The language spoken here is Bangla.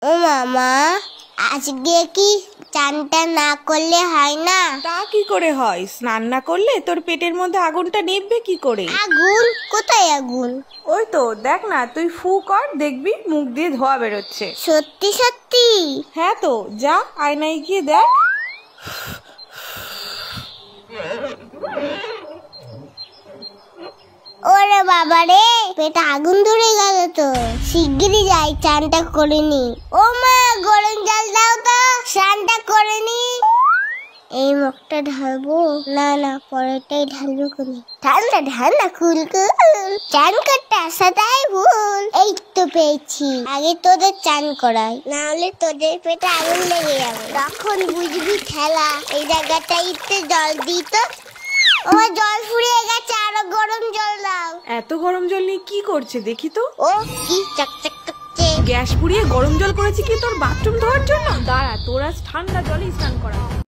ও মামা, আজকে কি চানটা না করলে হয় না? তা কি করে হয়? স্নান না করলে তোর পেটের মধ্যে আগুনটা নিভবে কি করে? আগুন? কোথায় আগুন? ওই তো দেখ না, তুই ফু কর, দেখবি মুখ দিয়ে ধোয়া বেরোচ্ছে। সত্যি সত্যি? হ্যাঁ তো, যা আয়নায় গিয়ে দেখ। ওরে বাবা রে, পেটে আগুন ধরে গেল তো। শিগগিরই যাই, চানটা করে নি। ও মা, গরম জল দাও তো, স্নানটা করে নি। এই মুখটা ঢালবো না, না পরেরটাই ঢালবো কোনি। ঠান্ডা ঠান্ডা কুল কুল, চান করতে আসাটাই ভুল। এই তো পেয়েছি, আগে তোদের চান করাই, না হলে তোদের পেটে আগুন লেগে যাবে, তখন বুঝবি খেলা। এই জায়গাটা ইতে জল দিত, আমার জল ফুরিয়ে গেছে, আরো গরম জল দাও। এত গরম জল নিয়ে কি করছে দেখি তো। ও কি চকচক করছে। গ্যাস পুড়িয়ে গরম জল করেছি কি তোর বাথরুম ধোয়ার জন্য? দাঁড়া, তোর আজ ঠান্ডা জলেই স্নান করা।